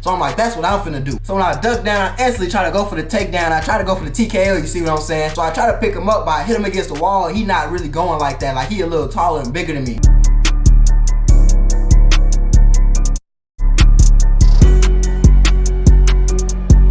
So I'm like, that's what I'm finna do. So when I duck down, I instantly try to go for the takedown. I try to go for the TKO, you see what I'm saying? So I try to pick him up, but I hit him against the wall. He not really going like that. Like, he a little taller and bigger than me.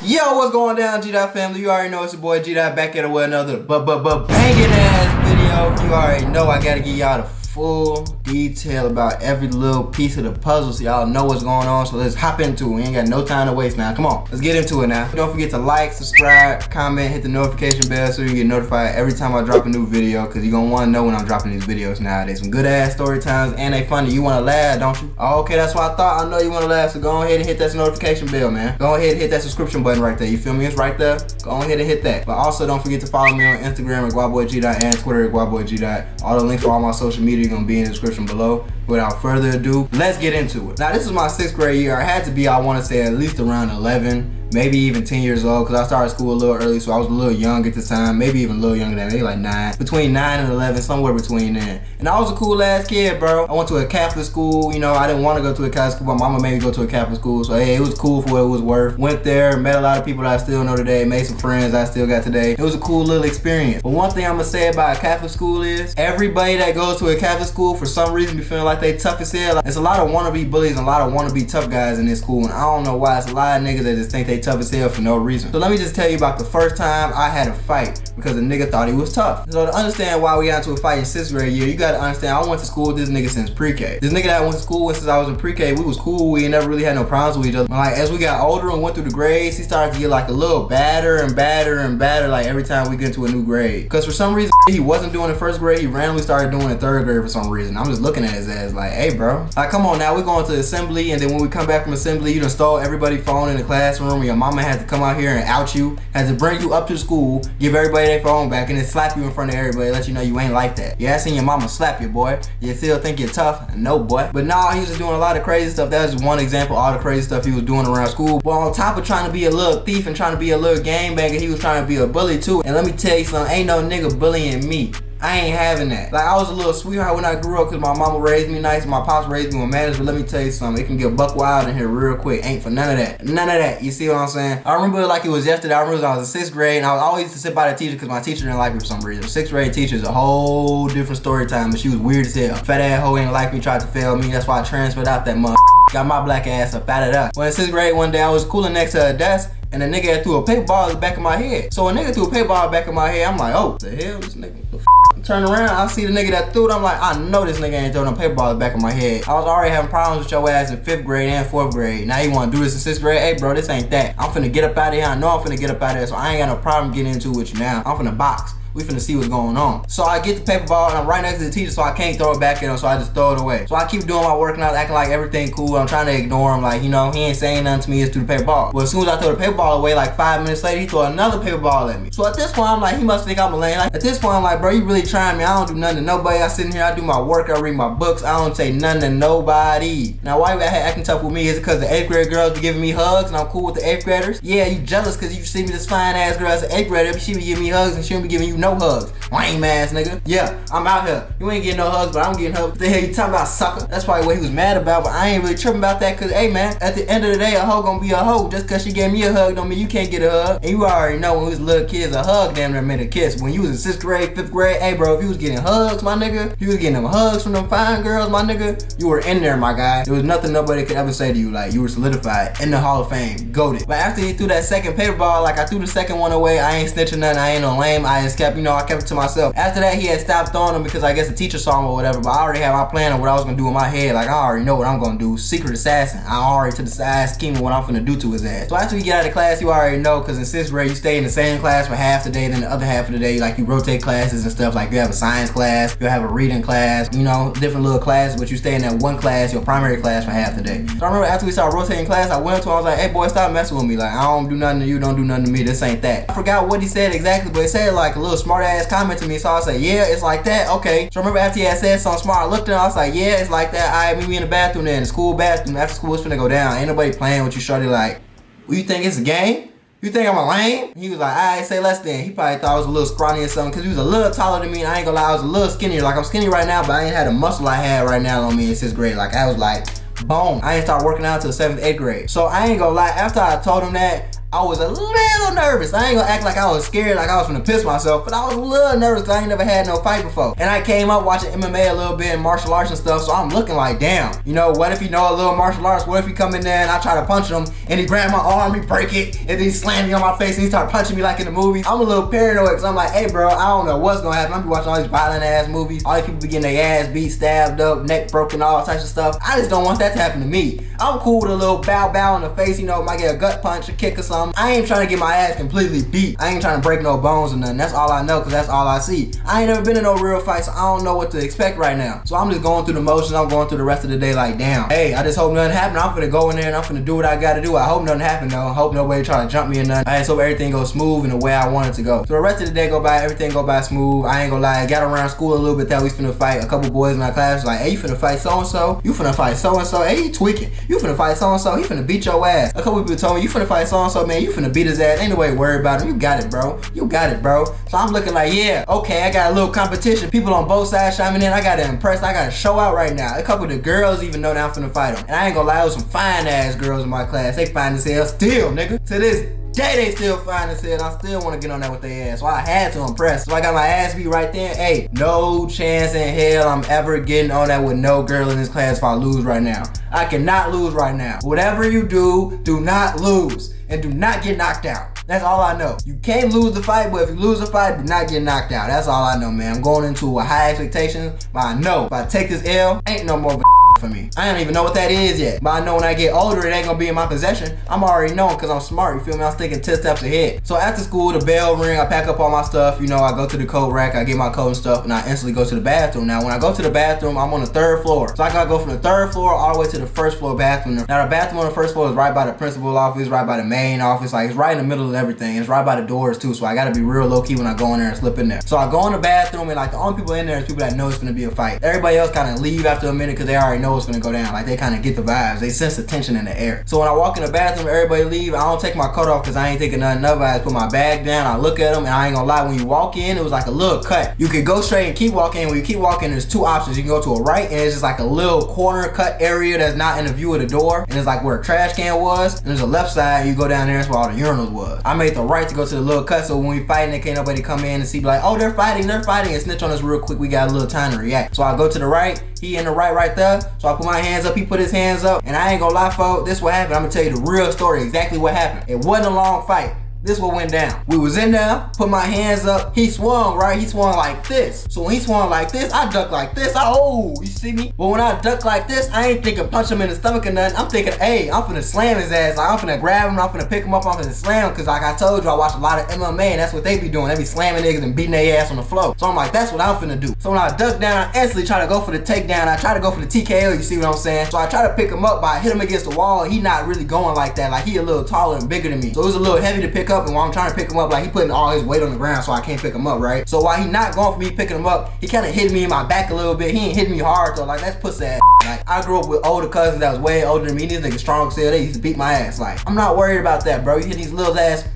Yo, what's going down, G-Dot family? You already know it's your boy G-Dot back at it with another banging ass video. You already know I gotta give y'all the full detail about every little piece of the puzzle so y'all know what's going on. So let's hop into it. We ain't got no time to waste now. Come on, let's get into it now. Don't forget to like, subscribe, comment, hit the notification bell so you get notified every time I drop a new video, because you're gonna want to know when I'm dropping these videos nowadays. Some good ass story times and they funny. You want to laugh, don't you? Oh, okay, that's what I thought. I know you want to laugh, so go ahead and hit that notification bell, man. Go ahead and hit that subscription button right there. You feel me? It's right there. Go ahead and hit that. But also don't forget to follow me on Instagram at GuaBoyG.dot and Twitter at GuaBoyG.dot. All the links for all my social media are gonna be in the description below. Without further ado, let's get into it. Now, this is my 6th grade year. I had to be, I want to say, at least around 11, maybe even 10 years old, because I started school a little early, so I was a little young at the time, maybe even a little younger than that, maybe like 9. Between 9 and 11, somewhere between then. And I was a cool ass kid, bro. I went to a Catholic school. You know, I didn't want to go to a Catholic school. My mama made me go to a Catholic school, so hey, it was cool for what it was worth. Went there, met a lot of people that I still know today, made some friends I still got today. It was a cool little experience. But one thing I'm gonna say about a Catholic school is, everybody that goes to a Catholic school for some reason be feeling like they tough as hell. Like, it's a lot of wannabe bullies and a lot of wannabe tough guys in this school, and I don't know why. It's a lot of niggas that just think they tough as hell for no reason. So let me just tell you about the first time I had a fight because a nigga thought he was tough. So to understand why we got into a fight in 6th grade year, you gotta understand I went to school with this nigga since pre-K. This nigga that I went to school with since I was in pre-K, we was cool. We never really had no problems with each other. But like, as we got older and went through the grades, he started to get like a little badder and badder and badder like every time we get into a new grade. Because for some reason he wasn't doing in 1st grade, he randomly started doing in 3rd grade for some reason. I'm just looking at his ass like, hey bro, like come on now, we're going to assembly, and then when we come back from assembly, you done stole everybody's phone in the classroom, and your mama had to come out here and out you, had to bring you up to school, give everybody their phone back, and then slap you in front of everybody, let you know you ain't like that. Yeah, I seen your mama slap you, boy. You still think you're tough? No, boy. But nah, he was just doing a lot of crazy stuff. That was just one example of all the crazy stuff he was doing around school. But on top of trying to be a little thief and trying to be a little gangbanger, he was trying to be a bully too. And let me tell you something, ain't no nigga bullying me. I ain't having that. Like, I was a little sweetheart when I grew up because my mama raised me nice and my pops raised me with manners. But let me tell you something, it can get buck wild in here real quick. Ain't for none of that. None of that. You see what I'm saying? I remember it like it was yesterday. I remember I was in 6th grade and I was always used to sit by the teacher because my teacher didn't like me for some reason. 6th grade teacher is a whole different story time, but she was weird as hell. Fat ass hoe ain't like me, tried to fail me. That's why I transferred out that mother. Got my black ass up out of that. When in 6th grade one day, I was cooling next to a desk and a nigga had threw a paper ball in the back of my head. So a nigga threw a paper ball in the back of my head. I'm like, oh, what the hell, this nigga, the f***? Turn around, I see the nigga that threw it. I'm like, I know this nigga ain't throwing a paper ball in the back of my head. I was already having problems with your ass in 5th grade and 4th grade. Now you wanna do this in 6th grade? Hey bro, this ain't that. I'm finna get up out of here. I know I'm finna get up out of here, so I ain't got no problem getting into it with you now. I'm finna box. We finna see what's going on. So I get the paper ball and I'm right next to the teacher, so I can't throw it back at him, so I just throw it away. So I keep doing my work and I was acting like everything cool. I'm trying to ignore him, like, you know, he ain't saying nothing to me, just threw the paper ball. But as soon as I throw the paper ball away, like 5 minutes later, he threw another paper ball at me. So at this point, I'm like, he must think I'm a lame. Like, at this point, I'm like, bro, you really trying me. I don't do nothing to nobody. I sit in here, I do my work, I read my books. I don't say nothing to nobody. Now, why you acting tough with me? Is it because the 8th grade girls be giving me hugs and I'm cool with the 8th graders? Yeah, you jealous because you see me this fine ass girl as an 8th grader, but she be giving me hugs and she don't be giving you no hugs. Lame ass nigga. Yeah, I'm out here. You ain't getting no hugs, but I'm getting hugs. What the hell you talking about, sucker? That's probably what he was mad about, but I ain't really tripping about that because, hey man, at the end of the day, a hoe gonna be a hoe. Just because she gave me a hug don't mean you can't get a hug. And you already know when we was little kids, a hug damn near meant a kiss. When you was in 6th grade, 5th grade, hey bro, if you was getting hugs, my nigga, if you was getting them hugs from them fine girls, my nigga, you were in there, my guy. There was nothing nobody could ever say to you. Like, you were solidified in the Hall of Fame. Goated. But after he threw that second paper ball, like I threw the second one away, I ain't snitching nothing, I ain't no lame. I just kept, I kept it to myself. After that, he had stopped throwing them because I guess the teacher saw him or whatever, but I already had my plan of what I was gonna do in my head. Like, I already know what I'm gonna do. Secret assassin. I already to the side scheming what I'm finna do to his ass. So after we get out of class, you already know, because in 6th grade, you stay in the same class for half the day, then the other half of the day, like you rotate classes and stuff. Like you have a science class, you have a reading class, different little classes, but you stay in that one class, your primary class, for half the day. So I remember after we started rotating class, I went up to him, I was like, hey boy, stop messing with me. Like, I don't do nothing to you, don't do nothing to me. This ain't that. I forgot what he said exactly, but he said like a little smart ass comment to me, so I was like, yeah, it's like that. Okay. So I remember after he had said something smart, I looked at him, I was like, yeah, it's like that. Alright, meet me in the bathroom then, the school bathroom. After school, it's finna go down. Ain't nobody playing with you, shorty. Like, what, you think it's a game? You think I'm a lame? He was like, alright, say less than. He probably thought I was a little scrawny or something, because he was a little taller than me, and I ain't gonna lie, I was a little skinnier. Like, I'm skinny right now, but I ain't had the muscle I had right now on me in 6th grade. Like, I was like Boom. I ain't start working out until 7th, 8th grade. So I ain't gonna lie, after I told him that, I was a little nervous. I ain't gonna act like I was scared, like I was gonna piss myself, but I was a little nervous because I ain't never had no fight before. And I came up watching MMA a little bit and martial arts and stuff, so I'm looking like, damn, you know, what if he know a little martial arts? What if he come in there and I try to punch him and he grab my arm, he break it, and then he slam me on my face and he start punching me like in the movies? I'm a little paranoid because I'm like, hey bro, I don't know what's gonna happen. I'm be watching all these violent ass movies. All these people be getting their ass beat, stabbed up, neck broken, all types of stuff. I just don't want that to happen to me. I'm cool with a little bow in the face, you know, might get a gut punch, a kick or something. I ain't trying to get my ass completely beat. I ain't trying to break no bones or nothing. That's all I know because that's all I see. I ain't never been in no real fight, so I don't know what to expect right now. So I'm just going through the motions. I'm going through the rest of the day like, damn, hey, I just hope nothing happened. I'm finna go in there and I'm finna do what I gotta do. I hope nothing happened though. I hope nobody try to jump me or nothing. I just hope everything goes smooth in the way I want it to go. So the rest of the day go by, everything go by smooth. I ain't gonna lie, I got around school a little bit that we finna fight. A couple boys in my class was like, hey, you finna fight so-and-so? You finna fight so-and-so? Hey, you tweaking. You finna fight so-and-so? He finna beat your ass. A couple people told me, you finna fight so-and-so, man. You finna beat his ass. Ain't nobody worried about him. You got it, bro. You got it, bro. So I'm looking like, yeah, okay, I got a little competition. People on both sides chiming in. I gotta impress. I gotta show out right now. A couple of the girls even know that I'm finna fight them. And I ain't gonna lie, there was some fine ass girls in my class. They fine as hell still, nigga. To this day, they still fine as hell. And I still wanna get on that with their ass. So I had to impress. So I got my ass beat right there. Hey, no chance in hell I'm ever getting on that with no girl in this class if I lose right now. I cannot lose right now. Whatever you do, do not lose. And do not get knocked out. That's all I know. You can't lose the fight, but if you lose the fight, do not get knocked out. That's all I know, man. I'm going into a high expectation, but I know if I take this L, ain't no more of a for me. I don't even know what that is yet, but I know when I get older, it ain't gonna be in my possession. I'm already knowing because I'm smart, you feel me? I'm thinking 10 steps ahead. So after school, the bell ring, I pack up all my stuff, you know, I go to the coat rack, I get my coat and stuff, and I instantly go to the bathroom. Now, when I go to the bathroom, I'm on the 3rd floor. So I gotta go from the 3rd floor all the way to the 1st floor bathroom. Now, the bathroom on the 1st floor is right by the principal office, right by the main office, like it's right in the middle of everything. It's right by the doors too, so I gotta be real low key when I go in there and slip in there. So I go in the bathroom and like the only people in there is people that know it's gonna be a fight. Everybody else kind of leave after a minute because they already know it's gonna go down. Like they kind of get the vibes. They sense the tension in the air. So when I walk in the bathroom, everybody leave. I don't take my coat off because I ain't thinking nothing of it. I put my bag down. I look at them and I ain't gonna lie. When you walk in, it was like a little cut. You can go straight and keep walking. When you keep walking, there's 2 options. You can go to a right and it's just like a little corner cut area that's not in the view of the door. And it's like where a trash can was. And there's a left side. And you go down there. That's where all the urinals was. I made the right to go to the little cut. So when we fighting, there can't nobody come in and see like, oh, they're fighting, and snitch on us real quick. We got a little time to react. So I go to the right. He in the right there. So I put my hands up. He put his hands up. And I ain't gonna lie, folks. This what happened. I'm gonna tell you the real story. Exactly what happened. It wasn't a long fight. This what went down. We was in there, put my hands up. He swung, right? He swung like this. So when he swung like this, I ducked like this. You see me? But when I duck like this, I ain't thinking punch him in the stomach or nothing. I'm thinking, hey, I'm finna slam his ass. Like, I'm finna grab him, I'm finna pick him up, I'm finna slam him. Cause like I told you, I watch a lot of MMA and that's what they be doing. They be slamming niggas and beating their ass on the floor. So I'm like, that's what I'm finna do. So when I duck down, I instantly try to go for the takedown. I try to go for the TKO, you see what I'm saying? So I try to pick him up, but I hit him against the wall. He not really going like that. Like he a little taller and bigger than me. So it was a little heavy to pick up, and while I'm trying to pick him up, like he putting all his weight on the ground, so I can't pick him up, right? So while he not going for me picking him up, he kind of hit me in my back a little bit. He ain't hit me hard though. Like that's pussy ass. Like I grew up with older cousins that was way older than me. These niggas strong as hell. They used to beat my ass. Like I'm not worried about that, bro. You hit these little ass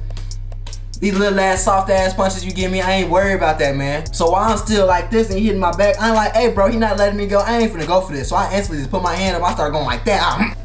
soft ass punches you give me, I ain't worried about that, man. So while I'm still like this and he hitting my back, I'm like, hey bro, he not letting me go. I ain't finna go for this. So I instantly just put my hand up. I start going like that.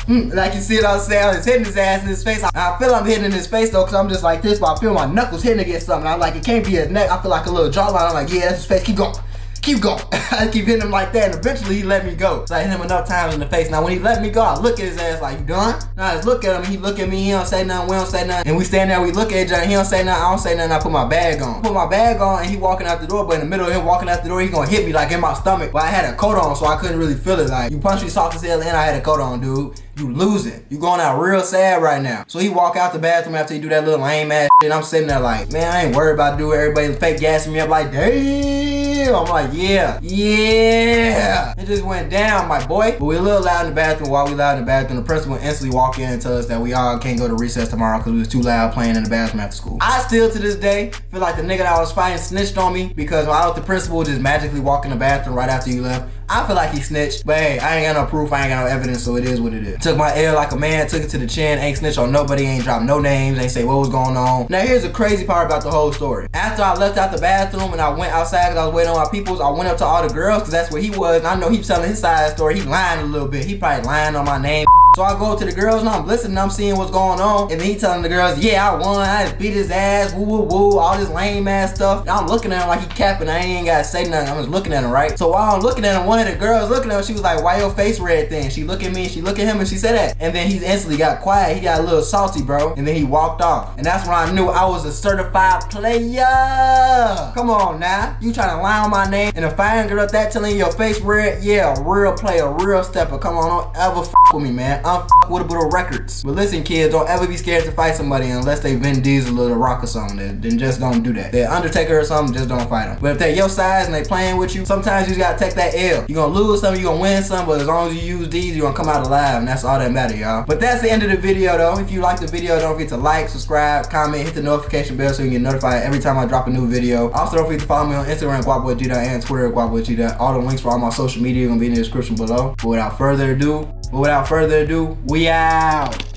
Like you see what I'm saying? I'm just hitting his ass in his face. I feel I'm hitting in his face though, cause I'm just like this, but I feel my knuckles hitting against something. I'm like, it can't be his neck. I feel like a little jawline. I'm like, yeah, that's his face. Keep going. Keep going. I keep hitting him like that, and eventually he let me go. So I hit him enough times in the face. Now when he let me go, I look at his ass like, you done? Now I just look at him, he look at me, he don't say nothing, we don't say nothing. And we stand there, we look at each other, he don't say nothing, I don't say nothing, I put my bag on. Put my bag on and he walking out the door, but in the middle of him walking out the door, he gonna hit me like in my stomach. But I had a coat on, so I couldn't really feel it. Like, you punch me soft as hell and I had a coat on, dude. You losing. You going out real sad right now. So he walk out the bathroom after he do that little lame ass shit. I'm sitting there like, man, I ain't worried about doing everybody fake gassing me up like, damn. I'm like, yeah. It just went down, my boy. But we a little loud in the bathroom. While we loud in the bathroom, the principal instantly walk in and tell us that we all can't go to recess tomorrow because we was too loud playing in the bathroom after school. I still to this day feel like the nigga that I was fighting snitched on me because I was the principal just magically walk in the bathroom right after you left. I feel like he snitched, but hey, I ain't got no proof, I ain't got no evidence, so it is what it is. Took my L like a man, took it to the chin, ain't snitch on nobody, ain't dropped no names, ain't say what was going on. Now here's the crazy part about the whole story. After I left out the bathroom and I went outside because I was waiting on my peoples, I went up to all the girls because that's where he was, and I know he was telling his side of the story. He lying a little bit. He probably lying on my name. So I go to the girls and I'm listening, I'm seeing what's going on, and then he telling the girls, yeah, I won, I just beat his ass, woo woo woo, all this lame ass stuff. And I'm looking at him like he capping, I ain't gotta say nothing, I'm just looking at him, right? So while I'm looking at him, one of the girls looking at him, she was like, why your face red then? She look at me, she look at him, and she said that. And then he instantly got quiet, he got a little salty, bro, and then he walked off. And that's when I knew I was a certified player. Come on now, you trying to lie on my name, and if I ain't girl that telling your face red, yeah, real player, real stepper. Come on, don't ever f with me, man. I'm f with a bit of records. But listen, kids, don't ever be scared to fight somebody unless they Vin Diesel or The Rock or something. Then just don't do that. They're Undertaker or something, just don't fight them. But if they're your size and they playing with you, sometimes you just gotta take that L. You're gonna lose some, you're gonna win some, but as long as you use these, you're gonna come out alive, and that's all that matters, y'all. But that's the end of the video, though. If you like the video, don't forget to like, subscribe, comment, hit the notification bell so you can get notified every time I drop a new video. Also, don't forget to follow me on Instagram, GuapBoyG, and Twitter, GuapBoyG. All the links for all my social media are gonna be in the description below. But without further ado, we out.